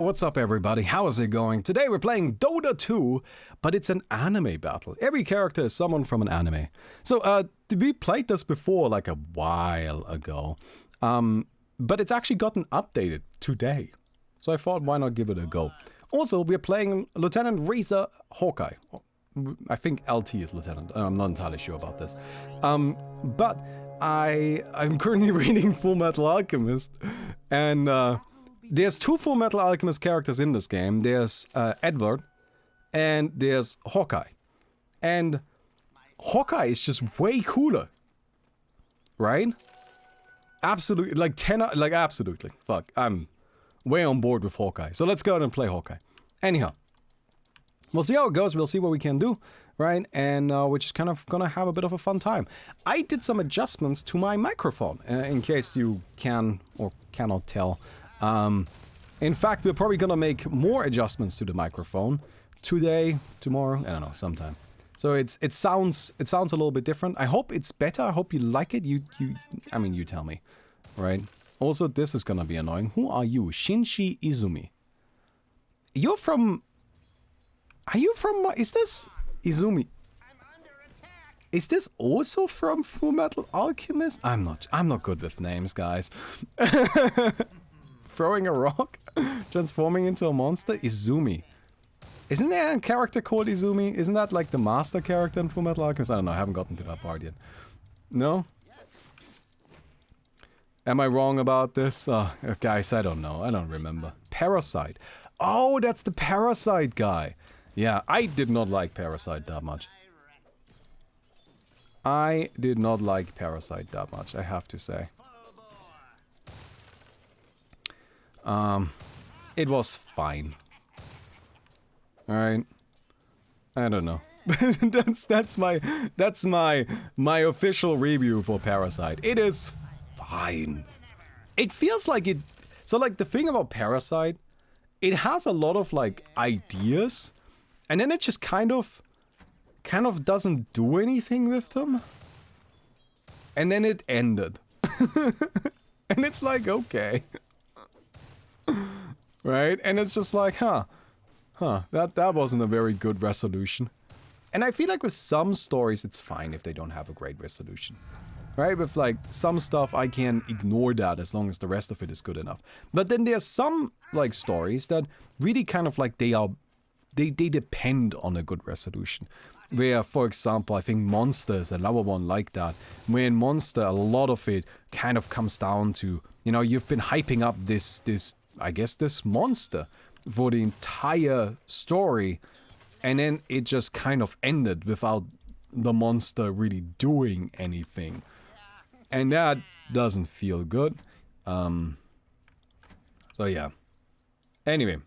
What's up everybody, how is it going? Today we're playing Dota 2, but it's an anime battle. Every character is someone from an anime. So, we played this before like a while ago, but it's actually gotten updated today. So I thought, why not give it a go? Also, we're playing Lieutenant Razor Hawkeye. I think LT is Lieutenant, I'm not entirely sure about this. But I'm currently reading Full Metal Alchemist, and there's two Full Metal Alchemist characters in this game. There's Edward, and there's Hawkeye. And Hawkeye is just way cooler. Right? Absolutely, like absolutely. Fuck, I'm way on board with Hawkeye. So let's go ahead and play Hawkeye. Anyhow, we'll see how it goes, we'll see what we can do, right? And we're just kind of gonna have a bit of a fun time. I did some adjustments to my microphone, in case you can or cannot tell. In fact, we're probably gonna make more adjustments to the microphone today, tomorrow, I don't know, sometime. So it sounds a little bit different. I hope it's better. I hope you like it. I mean, you tell me, right? Also, this is gonna be annoying. Who are you? Shinji Izumi. You're from... Are you from... Is this... Izumi? Is this also from Full Metal Alchemist? I'm not good with names, guys. Throwing a rock? Transforming into a monster? Izumi. Isn't there a character called Izumi? Isn't that like the master character in Full Metal Alchemist? I don't know, I haven't gotten to that part yet. No? Am I wrong about this? Guys, I don't know. I don't remember. Parasite. Oh, that's the Parasite guy. Yeah, I did not like Parasite that much. I did not like Parasite that much, I have to say. It was fine. Alright. I don't know. that's my official review for Parasite. It is fine. It feels like it... So like the thing about Parasite, it has a lot of like ideas, and then it just kind of doesn't do anything with them. And then it ended. And it's like, okay. Right? And it's just like, that wasn't a very good resolution. And I feel like with some stories, it's fine if they don't have a great resolution. Right? With like some stuff, I can ignore that as long as the rest of it is good enough. But then there's some like stories that really kind of like they depend on a good resolution. Where, for example, I think Monster is another one like that. Where in Monster, a lot of it kind of comes down to, you know, you've been hyping up this monster for the entire story, and then it just kind of ended without the monster really doing anything. And that doesn't feel good. So yeah. Anyway.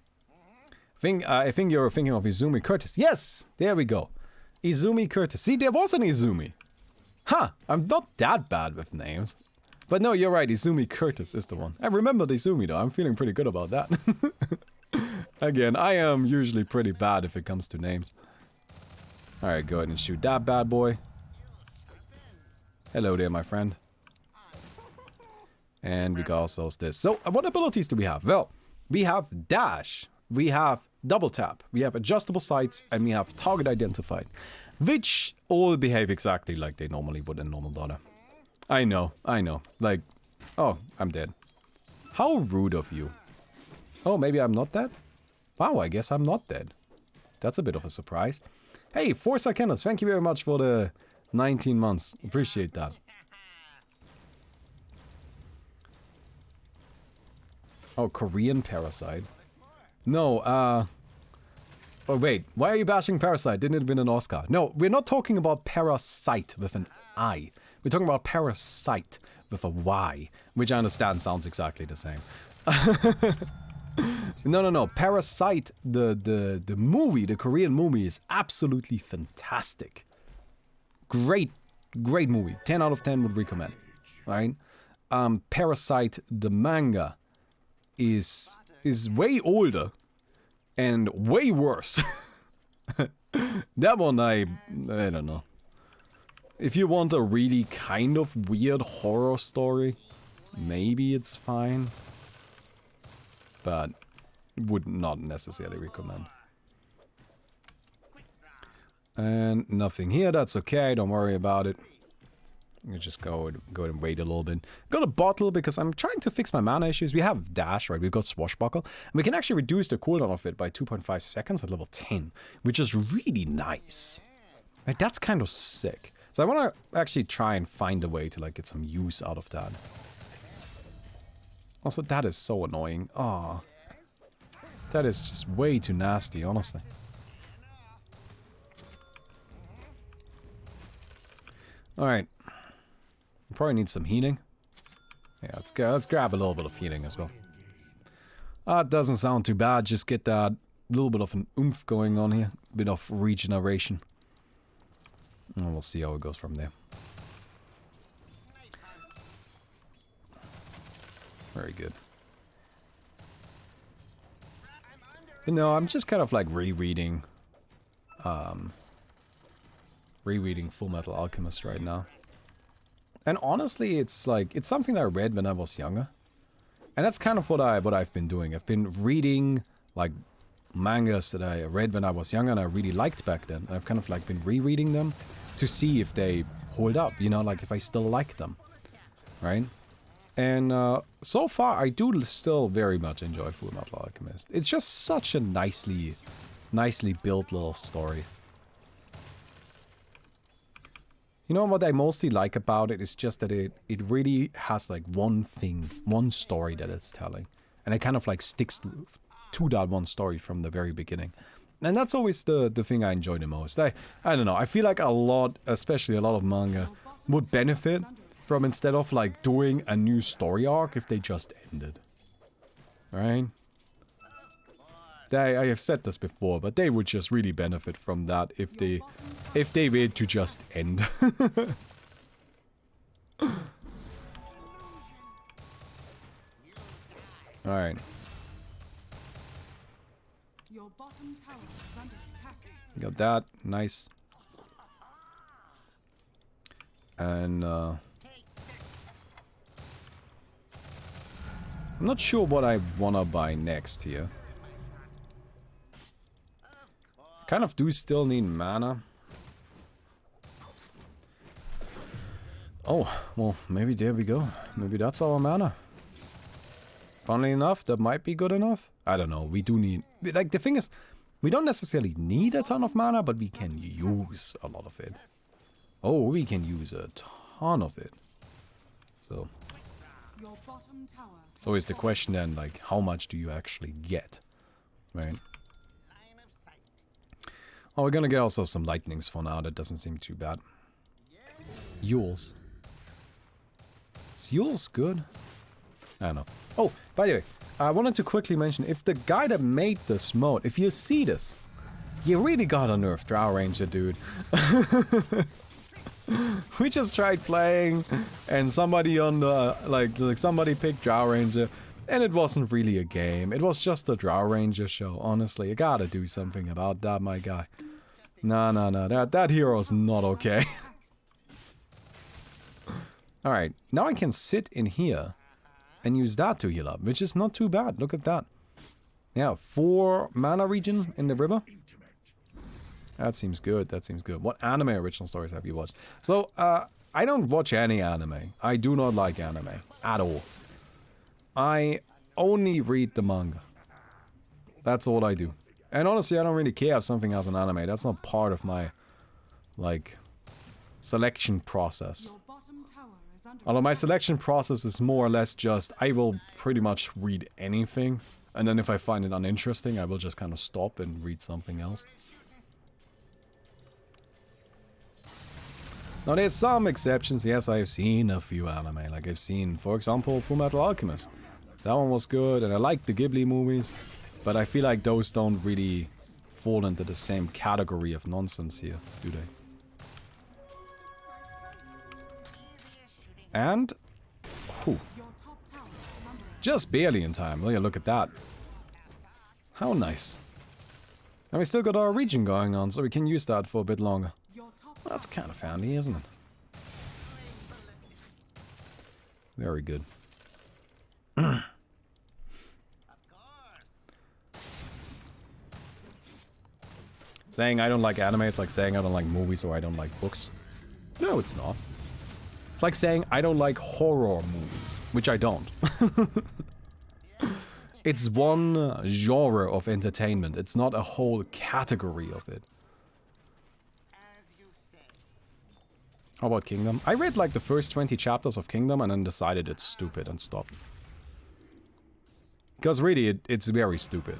I think you're thinking of Izumi Curtis. Yes! There we go. Izumi Curtis. See, there was an Izumi. Huh, I'm not that bad with names. But no, you're right, Izumi Curtis is the one. I remember Izumi though, I'm feeling pretty good about that. Again, I am usually pretty bad if it comes to names. Alright, go ahead and shoot that bad boy. Hello there, my friend. And we got ourselves this. So, what abilities do we have? Well, we have Dash, we have Double Tap, we have Adjustable Sights, and we have Target Identified. Which all behave exactly like they normally would in normal Dota. I know. Like, oh, I'm dead. How rude of you. Oh, maybe I'm not dead? Wow, I guess I'm not dead. That's a bit of a surprise. Hey, Forza Kenneth, thank you very much for the 19 months. Appreciate that. Oh, Korean Parasite. No, oh wait, why are you bashing Parasite? Didn't it win an Oscar? No, we're not talking about Parasite with an I. We're talking about Parasite with a Y, which I understand sounds exactly the same. No. Parasite, the movie, the Korean movie is absolutely fantastic. Great movie. 10 out of 10 would recommend. Right? Parasite, the manga, is way older and way worse. That one I don't know. If you want a really kind of weird horror story, maybe it's fine. But would not necessarily recommend. And nothing here, that's okay, don't worry about it. You just go and wait a little bit. Got a bottle because I'm trying to fix my mana issues. We have dash, right? We've got swashbuckle. And we can actually reduce the cooldown of it by 2.5 seconds at level 10, which is really nice. Right, that's kind of sick. So I want to actually try and find a way to like get some use out of that. Also, that is so annoying. Ah, that is just way too nasty, honestly. All right. Probably need some healing. Yeah, let's grab a little bit of healing as well. That doesn't sound too bad. Just get that little bit of an oomph going on here. Bit of regeneration. And we'll see how it goes from there. Very good. But no, I'm just kind of like rereading Full Metal Alchemist right now. And honestly, it's like, it's something that I read when I was younger. And that's kind of what I've been doing. I've been reading, like, mangas that I read when I was younger and I really liked back then. And I've kind of, like, been rereading them to see if they hold up, you know, like, if I still like them. Right? And, so far, I do still very much enjoy Full Metal Alchemist. It's just such a nicely built little story. You know what I mostly like about it is just that it really has like one thing, one story that it's telling. And it kind of like sticks to that one story from the very beginning. And that's always the thing I enjoy the most. I don't know, I feel like a lot, especially a lot of manga, would benefit from instead of like doing a new story arc if they just ended. Right? I have said this before, but they would just really benefit from that if they were to just end. Alright. Got that. Nice. And I'm not sure what I wanna buy next here. Kind of do still need mana. Oh, well, maybe there we go. Maybe that's our mana. Funnily enough, that might be good enough. I don't know, we do need... Like, the thing is, we don't necessarily need a ton of mana, but we can use a lot of it. Oh, we can use a ton of it. So... It's always the question then, like, how much do you actually get? Right? Oh, we're gonna get also some lightnings for now. That doesn't seem too bad. Yules. Is Yules good? I don't know. Oh, by the way, I wanted to quickly mention, if the guy that made this mode, if you see this, you really gotta nerf Drow Ranger, dude. We just tried playing, and somebody on the, like somebody picked Drow Ranger, and it wasn't really a game. It was just a Drow Ranger show, honestly. You gotta do something about that, my guy. No, that hero's not okay. Alright, now I can sit in here and use that to heal up, which is not too bad. Look at that. Yeah, 4 mana regen in the river. That seems good, that seems good. What anime original stories have you watched? So, I don't watch any anime. I do not like anime at all. I only read the manga. That's all I do. And honestly, I don't really care if something has an anime. That's not part of my, like, selection process. Although my selection process is more or less just, I will pretty much read anything. And then if I find it uninteresting, I will just kind of stop and read something else. Now there's some exceptions. Yes, I've seen a few anime. Like I've seen, for example, Full Metal Alchemist. That one was good, and I like the Ghibli movies. But I feel like those don't really fall into the same category of nonsense here, do they? And... Whew, just barely in time. Look at that. How nice. And we still got our region going on, so we can use that for a bit longer. That's kind of handy, isn't it? Very good. Saying I don't like anime is like saying I don't like movies or I don't like books. No, it's not. It's like saying I don't like horror movies, which I don't. It's one genre of entertainment. It's not a whole category of it. How about Kingdom? I read like the first 20 chapters of Kingdom and then decided it's stupid and stopped. Because really, it's very stupid.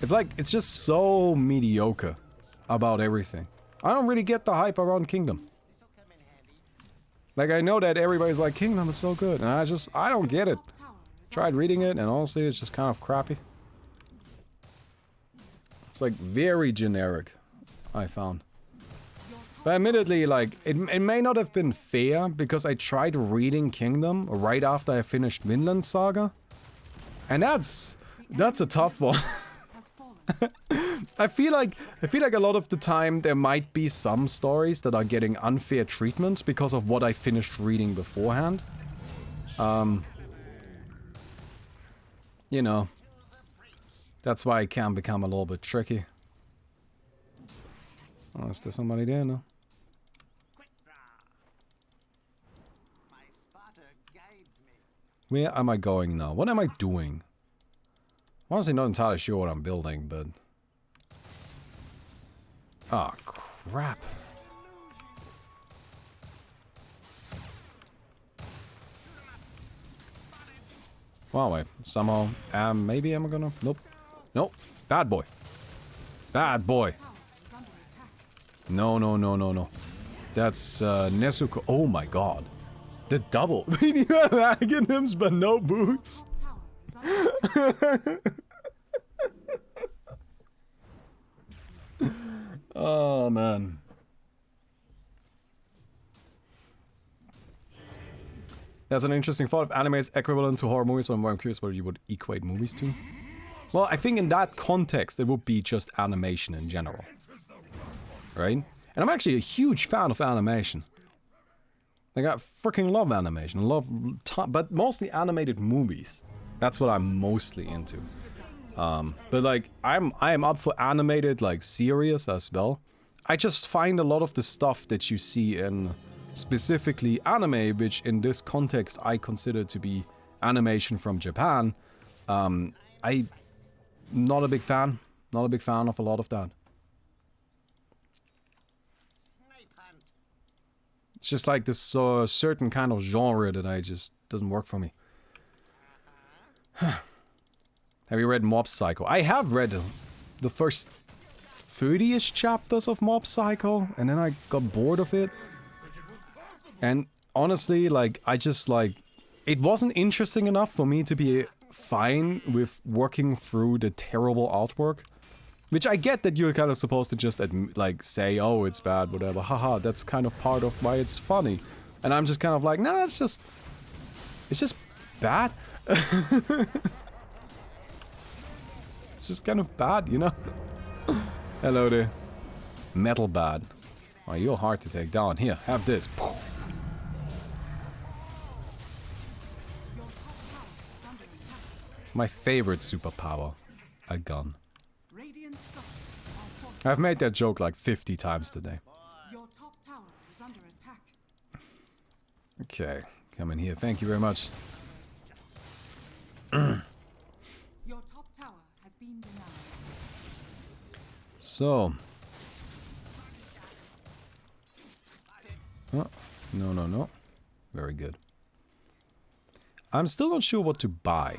It's like, it's just so mediocre about everything. I don't really get the hype around Kingdom. Like, I know that everybody's like, Kingdom is so good, and I don't get it. Tried reading it, and honestly, it's just kind of crappy. It's like very generic, I found. But admittedly, like, it may not have been fair, because I tried reading Kingdom right after I finished Vinland Saga. And that's a tough one. I feel like a lot of the time there might be some stories that are getting unfair treatment because of what I finished reading beforehand. You know, that's why it can become a little bit tricky. Oh, is there somebody there? No. Where am I going now? What am I doing? I'm honestly not entirely sure what I'm building, but... Oh, crap. Well, wait. Somehow... maybe I'm gonna... Nope. Nope. Bad boy. Bad boy. No, no, no, no, no. That's, Nezuko... Oh my god. The double. You have Aghanims, but no boots. Oh, man. That's an interesting thought. If anime is equivalent to horror movies, I'm curious what you would equate movies to. Well, I think in that context, it would be just animation in general. Right? And I'm actually a huge fan of animation. Like, I freaking love animation. But mostly animated movies. That's what I'm mostly into. But like, I am up for animated, like, series as well. I just find a lot of the stuff that you see in specifically anime, which in this context I consider to be animation from Japan. I'm not a big fan. Not a big fan of a lot of that. It's just like this certain kind of genre that I just doesn't work for me. Have you read Mob Psycho? I have read the first 30-ish chapters of Mob Psycho, and then I got bored of it. And honestly, like, I just like... It wasn't interesting enough for me to be fine with working through the terrible artwork. Which I get that you're kind of supposed to just, like, say, oh, it's bad, whatever. Haha, that's kind of part of why it's funny. And I'm just kind of like, nah, it's just bad. It's just kind of bad, you know? Hello there. Metal bad. Oh, you're hard to take down. Here, have this. My favorite superpower. A gun. I've made that joke like 50 times today. Your top tower is under attack. Okay, come in here. Thank you very much. Your top tower has been denied. So. Oh, no, no, no. Very good. I'm still not sure what to buy.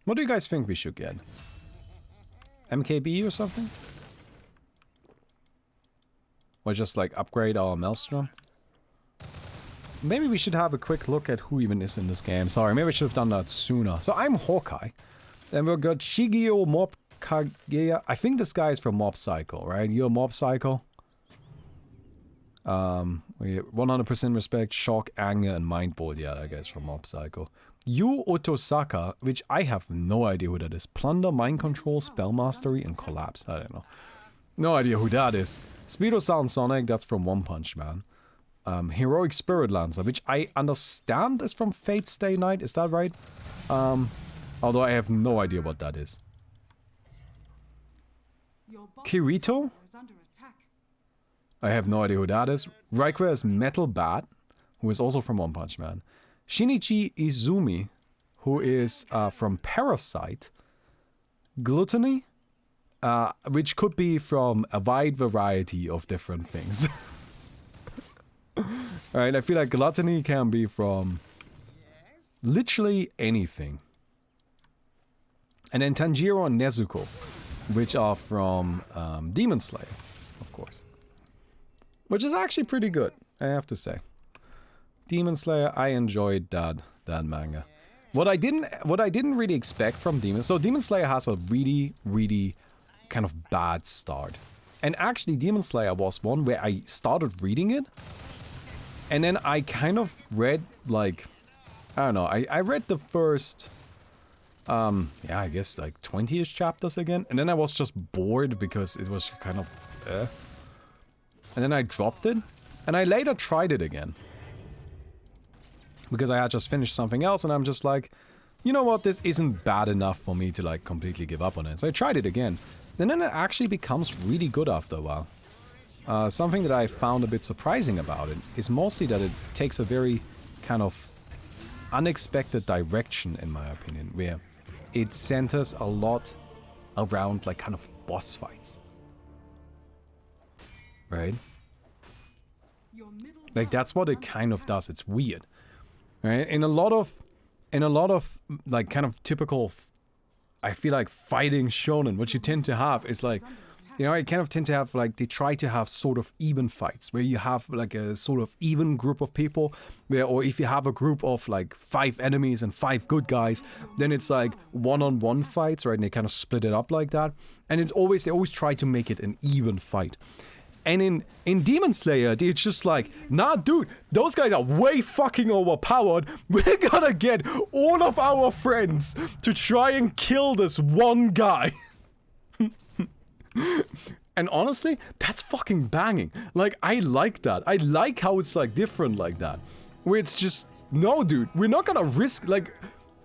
What do you guys think we should get? MKB or something? Or just like upgrade our Maelstrom? Maybe we should have a quick look at who even is in this game. Sorry, maybe I should have done that sooner. So I'm Hawkeye. Then we've got Shigeo Mob Kagea. I think this guy is from Mob Psycho, right? You're Mob Psycho. 100% respect, shock, anger, and mind bolt. Yeah, that guy's from Mob Psycho. Yu Otosaka, which I have no idea who that is. Plunder, Mind Control, Spell Mastery, and Collapse. I don't know. No idea who that is. Speedo Sound Sonic, that's from One Punch Man. Heroic Spirit Lancer, which I understand is from Fate Stay Night. Is that right? Although I have no idea what that is. Kirito? I have no idea who that is. Raikwa is Metal Bat, who is also from One Punch Man. Shinichi Izumi, who is from Parasite. Gluttony, which could be from a wide variety of different things. Alright, I feel like Gluttony can be from literally anything. And then Tanjiro and Nezuko, which are from Demon Slayer, of course. Which is actually pretty good, I have to say. Demon Slayer, I enjoyed that manga. What I didn't really expect from Demon Slayer has a really kind of bad start. And actually Demon Slayer was one where I started reading it, and then I kind of read like, I don't know, I read the first yeah, I guess like 20-ish chapters again, and then I was just bored because it was kind of and then I dropped it, and I later tried it again. Because I had just finished something else, and I'm just like, you know what, this isn't bad enough for me to like completely give up on it. So I tried it again. And then it actually becomes really good after a while. Something that I found a bit surprising about it is mostly that it takes a very kind of unexpected direction, in my opinion, where it centers a lot around like kind of boss fights. Right? Like that's what it kind of does. It's weird. Right? In a lot of like kind of typical, I feel like fighting shonen, what you tend to have is like, you know, I kind of tend to have like, they try to have sort of even fights where you have like a sort of even group of people where, or if you have a group of like 5 enemies and 5 good guys, then it's like one-on-one fights, right? And they kind of split it up like that. And they always try to make it an even fight. And in Demon Slayer, it's just like, nah, dude, those guys are way fucking overpowered. We're gonna get all of our friends to try and kill this one guy. And honestly, that's fucking banging. Like, I like that. I like how it's like different like that. Where it's just, no, dude, we're not gonna risk, like,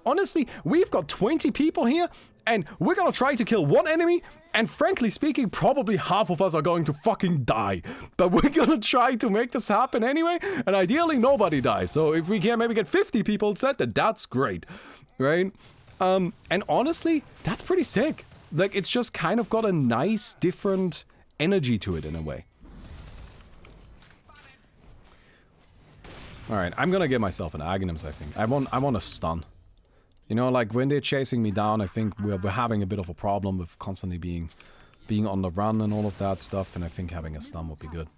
honestly, we've got 20 people here, and we're gonna try to kill one enemy, and frankly speaking, probably half of us are going to fucking die. But we're gonna try to make this happen anyway, and ideally nobody dies. So if we can maybe get 50 people instead, then that's great, right? And honestly, that's pretty sick. Like, it's just kind of got a nice, different energy to it in a way. Alright, I'm gonna get myself an Aghanims, I think. I want a stun. You know, like, when they're chasing me down, I think we're having a bit of a problem with constantly being on the run and all of that stuff, and I think having a stun would be good.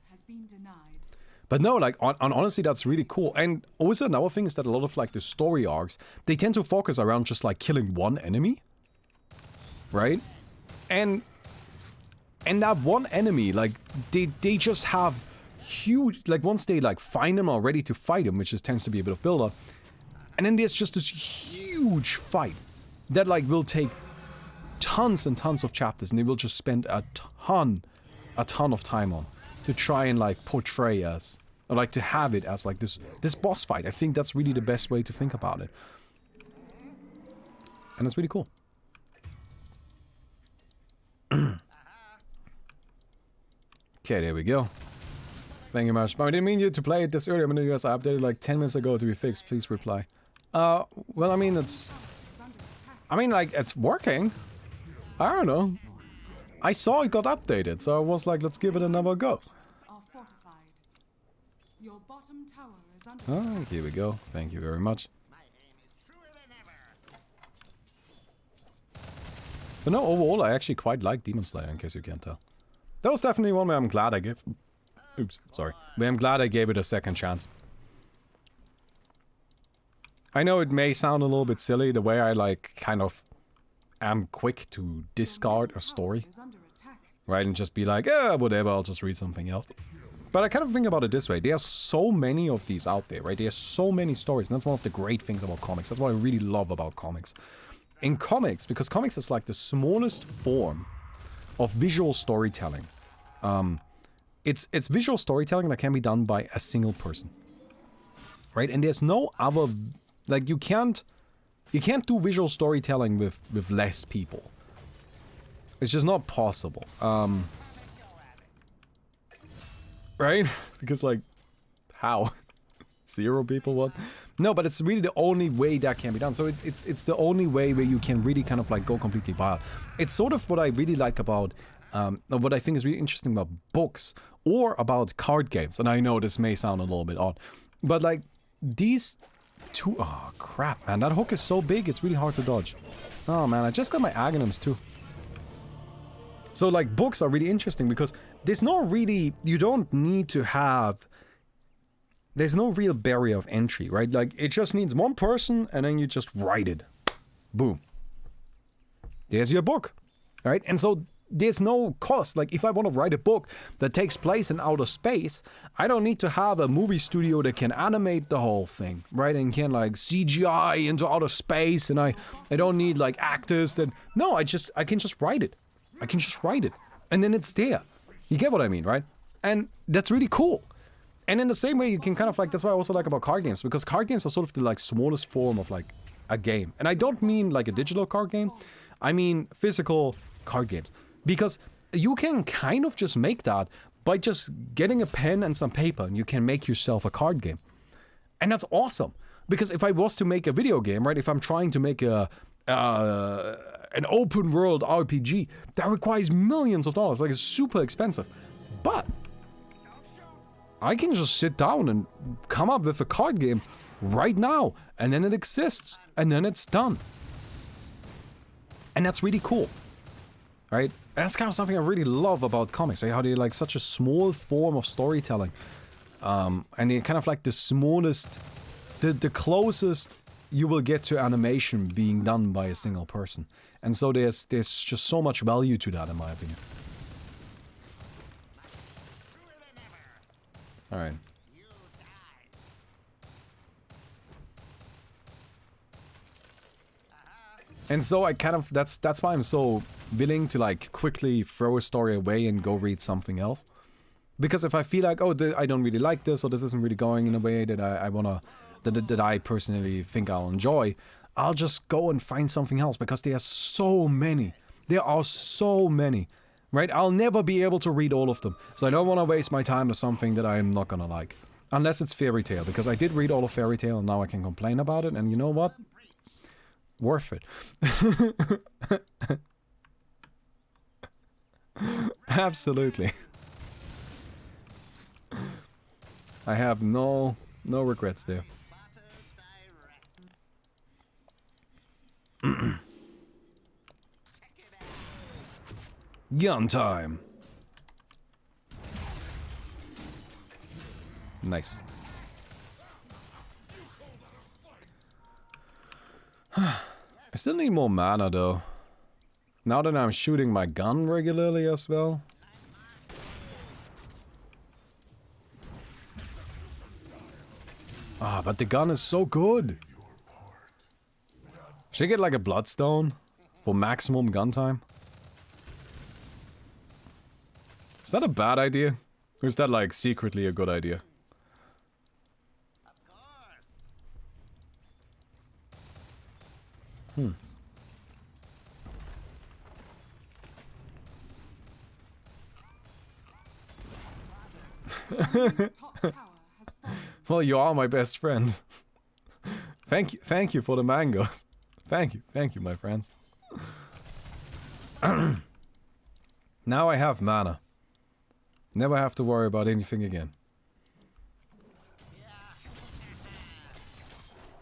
But no, like, honestly, that's really cool. And also another thing is that a lot of, like, the story arcs, they tend to focus around just, like, killing one enemy. Right? And that one enemy, like, they just have huge, like, once they, like, find them or are ready to fight them, which just tends to be a bit of build-up, and then there's just this huge fight that, like, will take tons and tons of chapters, and they will just spend a ton of time on to try and, like, portray as, or, like, to have it as, like, this boss fight. I think that's really the best way to think about it. And it's really cool. Okay, there we go. Thank you much. But I didn't mean you to play it this early. I'm gonna guess I updated like 10 minutes ago to be fixed. Please reply. Well, I mean, like, it's working. I don't know. I saw it got updated, so I was like, let's give it another go. Oh, here we go. Thank you very much. But no, overall, I actually quite like Demon Slayer, in case you can't tell. That was definitely one where I'm glad I gave... Oops, sorry. Where I'm glad I gave it a second chance. I know it may sound a little bit silly, the way I, like, kind of am quick to discard a story. Right, and just be like, whatever, I'll just read something else. But I kind of think about it this way. There are so many of these out there, right? There are so many stories, and that's one of the great things about comics. That's what I really love about comics. In comics, because comics is like the smallest form of visual storytelling. It's visual storytelling that can be done by a single person, right? And there's no other, like, you can't do visual storytelling with less people, It's just not possible. Right? Because, like, how? 0 people, what? No, but it's really the only way that can be done. So it's the only way where you can really kind of, like, go completely wild. It's sort of what I really like about, what I think is really interesting about books or about card games. And I know this may sound a little bit odd, but, like, these two... Oh, crap, man. That hook is so big, it's really hard to dodge. Oh, man, I just got my Aghanims, too. So, like, books are really interesting because there's no really... You don't need to have... There's no real barrier of entry, right? Like, it just needs one person and then you just write it. Boom. There's your book, right? And so there's no cost. Like, if I want to write a book that takes place in outer space, I don't need to have a movie studio that can animate the whole thing, right? And can, like, CGI into outer space, and I don't need, like, actors that... No, I can just write it. I can just write it. And then it's there. You get what I mean, right? And that's really cool. And in the same way, you can kind of, like... That's what I also like about card games, because card games are sort of the, like, smallest form of, like, a game. And I don't mean, like, a digital card game. I mean physical card games. Because you can kind of just make that by just getting a pen and some paper, and you can make yourself a card game. And that's awesome. Because if I was to make a video game, right? If I'm trying to make an open world RPG, that requires millions of dollars. Like, it's super expensive. But I can just sit down and come up with a card game right now, and then it exists, and then it's done. And that's really cool, right? And that's kind of something I really love about comics, like how they're like such a small form of storytelling. And they're kind of like the smallest, the closest you will get to animation being done by a single person. And so there's just so much value to that, in my opinion. Alright. And so I kind of, that's why I'm so willing to, like, quickly throw a story away and go read something else. Because if I feel like, oh, I don't really like this, or this isn't really going in a way that I wanna, that I personally think I'll enjoy, I'll just go and find something else, because there are so many. There are so many. Right? I'll never be able to read all of them. So I don't want to waste my time to something that I'm not gonna like. Unless it's Fairy Tail, because I did read all of Fairy Tail and now I can complain about it, and you know what? Worth it. Absolutely. I have no regrets there. Gun time. Nice. I still need more mana though. Now that I'm shooting my gun regularly as well. Ah, but the gun is so good. Should I get like a bloodstone for maximum gun time? Is that a bad idea? Or is that, like, secretly a good idea? Well, you are my best friend. Thank you for the mangoes. Thank you, my friends. Now I have mana. Never have to worry about anything again.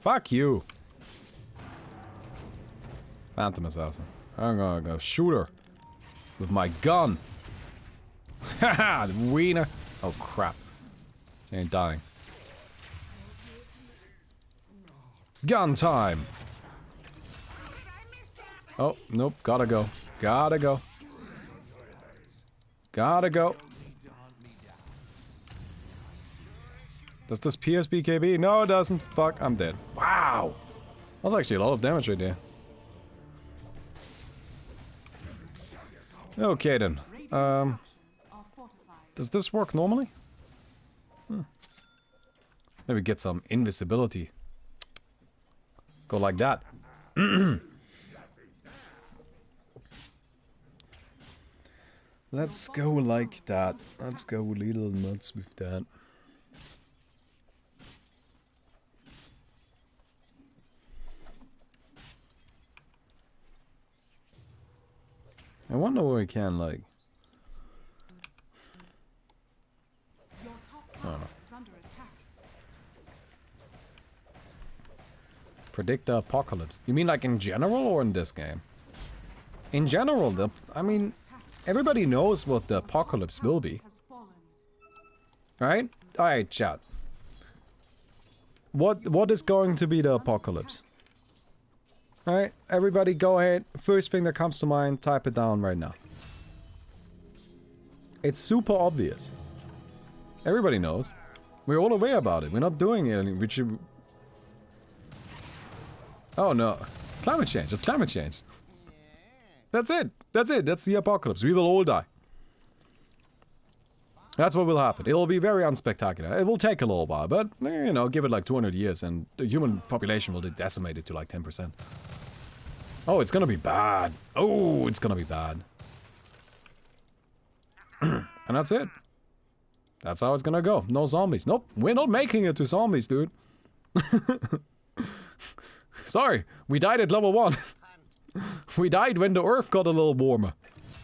Fuck you. Phantom Assassin. I'm gonna go shoot her with my gun. Haha, the wiener. Oh crap. She ain't dying. Gun time. Oh, nope, gotta go. Gotta go. Gotta go. Does this PSBKB? No, it doesn't. Fuck, I'm dead. Wow! That's actually a lot of damage right there. Okay then. Does this work normally? Maybe get some invisibility. Go like that. Let's go like that. Let's go a little nuts with that. I wonder where we can, like... I don't know. Predict the apocalypse. You mean like in general or in this game? In general, I mean, everybody knows what the apocalypse will be. Right? Alright, chat. What is going to be the apocalypse? Alright, everybody go ahead. First thing that comes to mind, type it down right now. It's super obvious. Everybody knows. We're all aware about it. We're not doing anything. We should... Oh no. Climate change. It's climate change. That's it. That's it. That's the apocalypse. We will all die. That's what will happen. It will be very unspectacular. It will take a little while, but, you know, give it like 200 years and the human population will be decimated to like 10%. Oh, it's gonna be bad. Oh, it's gonna be bad. And that's it. That's how it's gonna go. No zombies. Nope. We're not making it to zombies, dude. Sorry. We died at level 1. We died when the earth got a little warmer.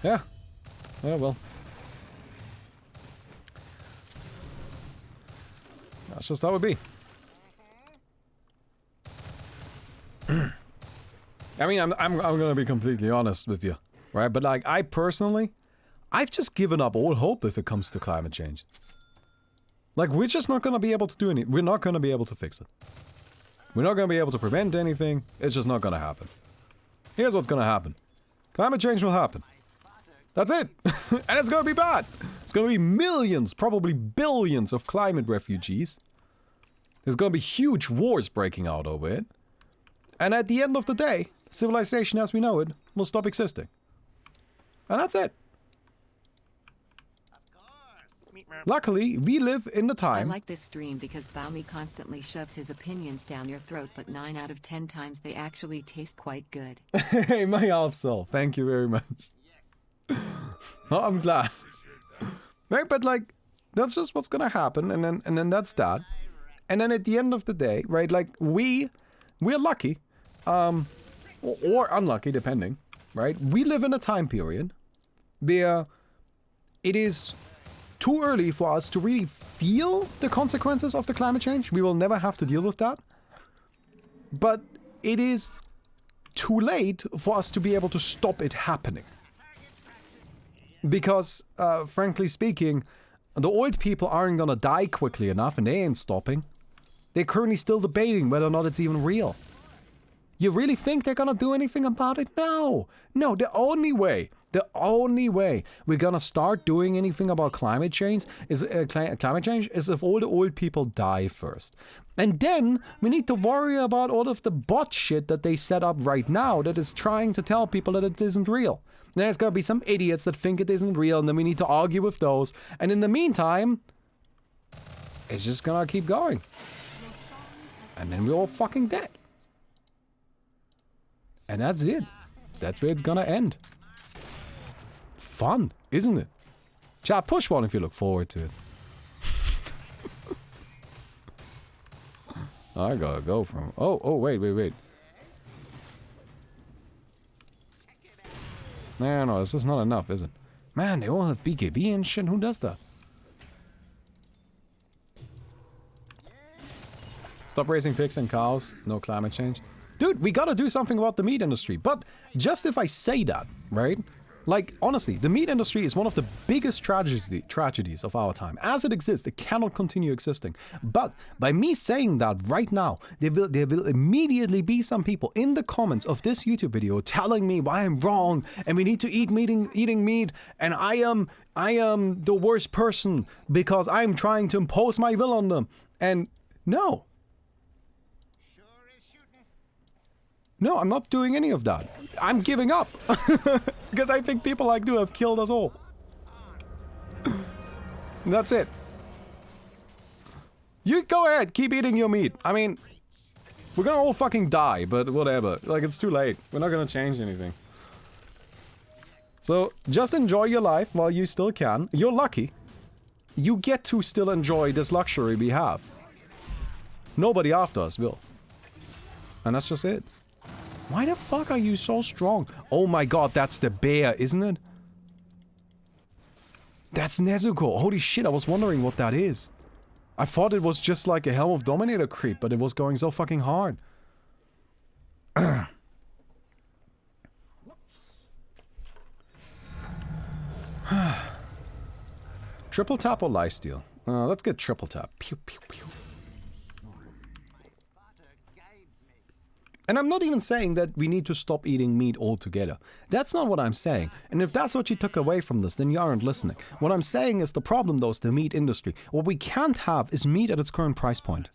Yeah. Yeah, well. That's just how it be. I mean, I'm gonna be completely honest with you, right? But like, I personally, I've just given up all hope if it comes to climate change. Like, we're just not gonna be able to do anything. We're not gonna be able to fix it. We're not gonna be able to prevent anything. It's just not gonna happen. Here's what's gonna happen. Climate change will happen. That's it. And it's gonna be bad. It's gonna be millions, probably billions of climate refugees. There's gonna be huge wars breaking out over it. And at the end of the day, civilization as we know it will stop existing. And that's it. Luckily, we live in the time... I like this stream because Baumi constantly shoves his opinions down your throat, but 9 out of 10 times they actually taste quite good. Hey, my half soul. Thank you very much. Oh, I'm glad. Right, but like, that's just what's gonna happen, and then that's that. And then at the end of the day, right, like, we're lucky, or unlucky, depending, right? We live in a time period where it is too early for us to really feel the consequences of the climate change. We will never have to deal with that. But it is too late for us to be able to stop it happening. Because, frankly speaking, the old people aren't gonna die quickly enough and they ain't stopping. They're currently still debating whether or not it's even real. You really think they're gonna do anything about it? No! No, the only way we're gonna start doing anything about climate change is if all the old people die first. And then we need to worry about all of the bot shit that they set up right now that is trying to tell people that it isn't real. There's gonna be some idiots that think it isn't real, and then we need to argue with those. And in the meantime, it's just gonna keep going. And then we're all fucking dead. And that's it. That's where it's gonna end. Fun, isn't it? Chat, push one if you look forward to it. I gotta go from... Oh, wait. No, this is not enough, is it? Man, they all have BKB and shit. Who does that? Stop raising pigs and cows. No climate change. Dude, we gotta do something about the meat industry. But just if I say that, right? Like, honestly, the meat industry is one of the biggest tragedies of our time. As it exists, it cannot continue existing. But by me saying that right now, there will immediately be some people in the comments of this YouTube video telling me why I'm wrong and we need to eating meat, and I am the worst person because I'm trying to impose my will on them. And no. No, I'm not doing any of that. I'm giving up. Because I think people like you have killed us all. And that's it. You go ahead, keep eating your meat. I mean, we're gonna all fucking die, but whatever. Like, it's too late. We're not gonna change anything. So just enjoy your life while you still can. You're lucky. You get to still enjoy this luxury we have. Nobody after us will. And that's just it. Why the fuck are you so strong? Oh my god, that's the bear, isn't it? That's Nezuko. Holy shit, I was wondering what that is. I thought it was just like a Helm of Dominator creep, but it was going so fucking hard. Triple tap or lifesteal? Let's get triple tap. Pew, pew, pew. And I'm not even saying that we need to stop eating meat altogether. That's not what I'm saying. And if that's what you took away from this, then you aren't listening. What I'm saying is the problem, though, is the meat industry. What we can't have is meat at its current price point.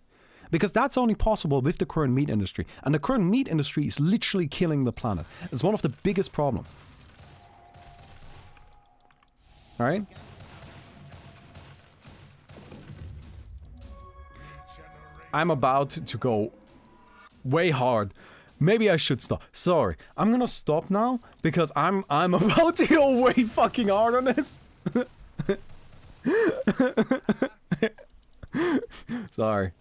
Because that's only possible with the current meat industry. And the current meat industry is literally killing the planet. It's one of the biggest problems. Alright? I'm about to go way hard. Maybe I should stop. Sorry. I'm gonna stop now because I'm about to go way fucking hard on this. Sorry.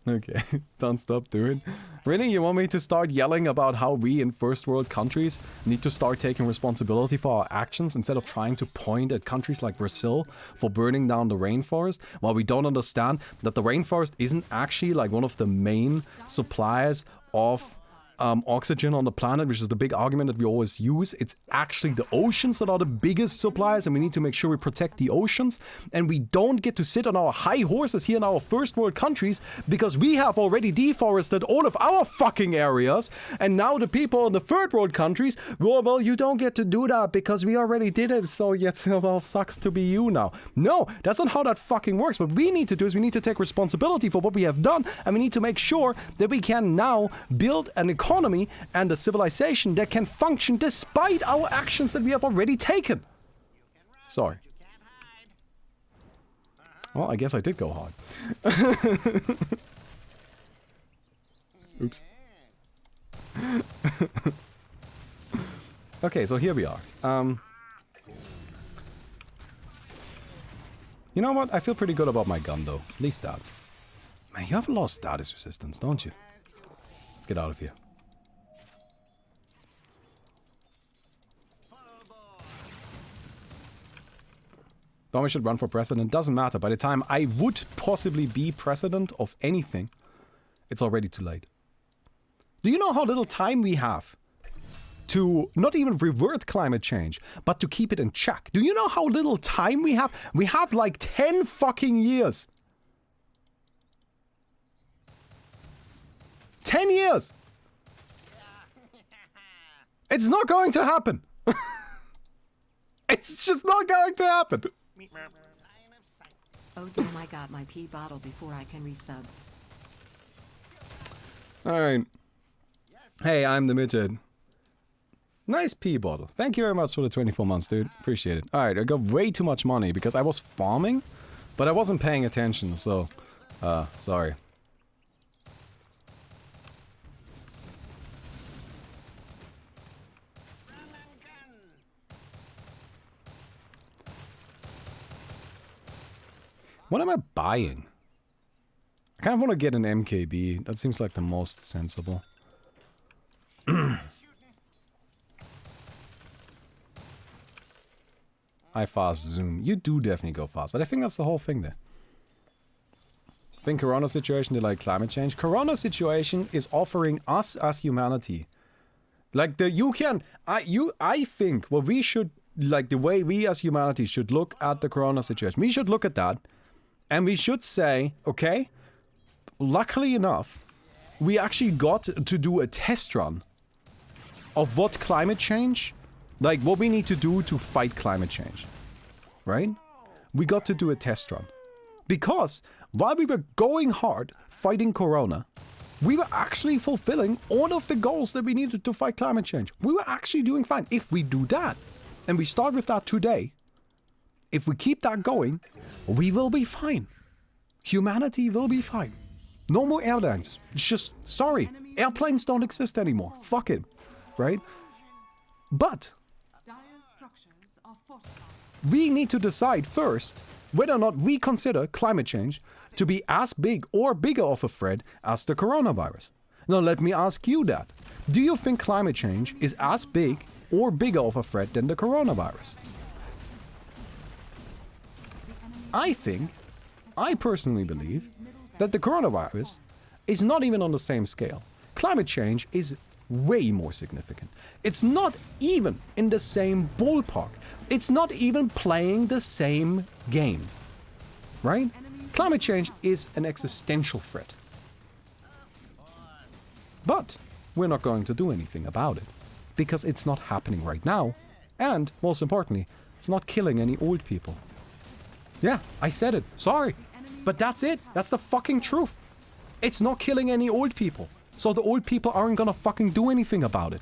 Okay, don't stop doing. Really? You want me to start yelling about how we in first world countries need to start taking responsibility for our actions instead of trying to point at countries like Brazil for burning down the rainforest, while we don't understand that the rainforest isn't actually like one of the main suppliers of oxygen on the planet, which is the big argument that we always use. It's actually the oceans that are the biggest suppliers, and we need to make sure we protect the oceans. And we don't get to sit on our high horses here in our first world countries because we have already deforested all of our fucking areas. And now the people in the third world countries, well, you don't get to do that because we already did it. So yes, well, sucks to be you now. No, that's not how that fucking works. What we need to do is we need to take responsibility for what we have done, and we need to make sure that we can now build an economy and a civilization that can function despite our actions that we have already taken. Sorry. Well, I guess I did go hard. Oops. Okay, so here we are. You know what? I feel pretty good about my gun, though. At least that. Man, you have a lot of status resistance, don't you? Let's get out of here. Bomber should run for president. Doesn't matter. By the time I would possibly be president of anything, it's already too late. Do you know how little time we have to not even revert climate change, but to keep it in check? Do you know how little time we have? We have like 10 fucking years. 10 years! It's not going to happen! It's just not going to happen! Oh damn, I got my pee bottle before I can resub. Alright. Hey, I'm the midget. Nice pee bottle. Thank you very much for the 24 months, dude. Appreciate it. Alright, I got way too much money because I was farming, but I wasn't paying attention, so... sorry. What am I buying? I kind of want to get an MKB. That seems like the most sensible. I fast zoom. You do definitely go fast, but I think that's the whole thing there. I think Corona situation did like climate change. Corona situation is offering us as humanity, like I think what we should, like the way we as humanity should look at the Corona situation. We should look at that. And we should say, okay, luckily enough, we actually got to do a test run of what climate change, like what we need to do to fight climate change, right? We got to do a test run. Because while we were going hard fighting Corona, we were actually fulfilling all of the goals that we needed to fight climate change. We were actually doing fine. If we do that, and we start with that today, if we keep that going, we will be fine. Humanity will be fine. No more airlines. It's just, sorry, airplanes don't exist anymore. Fuck it, right? But Dire's structures are fortified. We need to decide first whether or not we consider climate change to be as big or bigger of a threat as the coronavirus. Now let me ask you that. Do you think climate change is as big or bigger of a threat than the coronavirus? I personally believe that the coronavirus is not even on the same scale. Climate change is way more significant. It's not even in the same ballpark. It's not even playing the same game. Right? Climate change is an existential threat. But we're not going to do anything about it. Because it's not happening right now. And, most importantly, it's not killing any old people. Yeah, I said it. Sorry. But that's it. That's the fucking truth. It's not killing any old people. So the old people aren't gonna fucking do anything about it.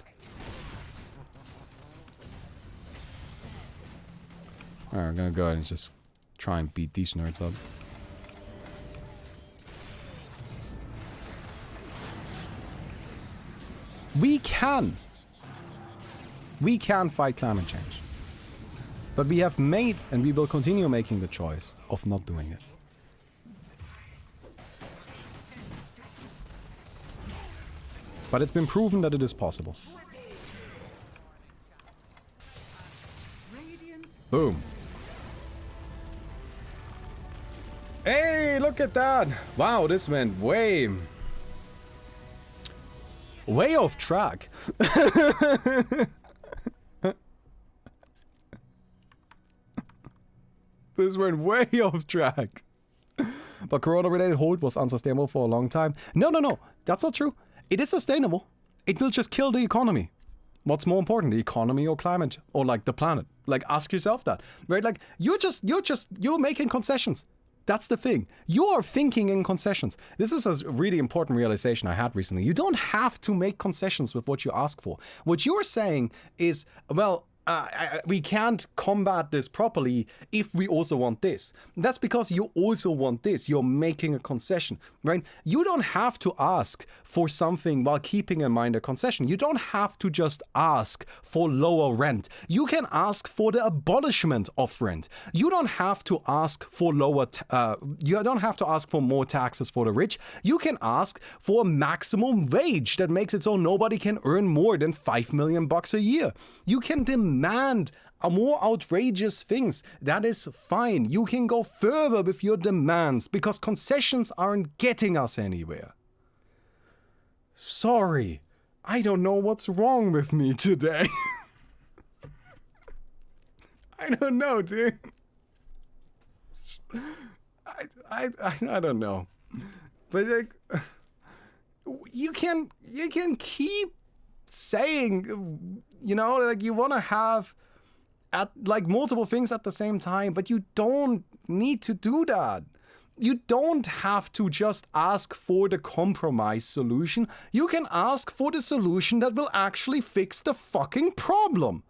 Alright, I'm gonna go ahead and just try and beat these nerds up. We can fight climate change. But we have made, and we will continue making the choice of not doing it. But it's been proven that it is possible. Boom. Hey, look at that! Wow, this went way off track. This went way off track. But corona-related hold was unsustainable for a long time. No, that's not true. It is sustainable. It will just kill the economy. What's more important, the economy or climate? Or like the planet? Like, ask yourself that. Right? Like, you're making concessions. That's the thing. You are thinking in concessions. This is a really important realization I had recently. You don't have to make concessions with what you ask for. What you're saying is, well, we can't combat this properly if we also want this. That's because you also want this. You're making a concession, right? You don't have to ask for something while keeping in mind a concession. You don't have to just ask for lower rent. You can ask for the abolishment of rent. You don't have to ask for you don't have to ask for more taxes for the rich. You can ask for a maximum wage that makes it so nobody can earn more than $5 million a year. You can demand more outrageous things. That is fine. You can go further with your demands because concessions aren't getting us anywhere. Sorry, I don't know what's wrong with me today. I don't know, dude. I don't know. But like, you can keep saying, you know, like you want to have like multiple things at the same time, but you don't need to do that. You don't have to just ask for the compromise solution. You can ask for the solution that will actually fix the fucking problem.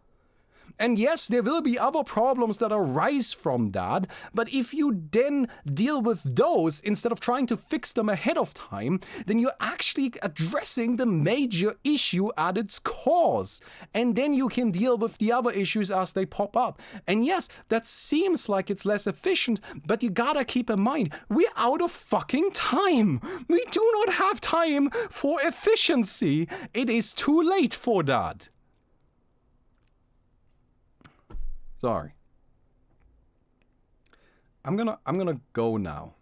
And yes, there will be other problems that arise from that, but if you then deal with those instead of trying to fix them ahead of time, then you're actually addressing the major issue at its cause. And then you can deal with the other issues as they pop up. And yes, that seems like it's less efficient, but you gotta keep in mind, we're out of fucking time. We do not have time for efficiency. It is too late for that. Sorry. I'm gonna go now.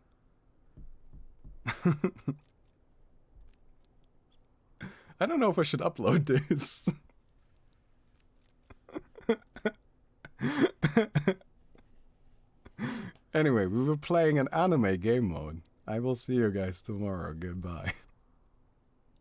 I don't know if I should upload this. Anyway, we were playing an anime game mode. I will see you guys tomorrow. Goodbye.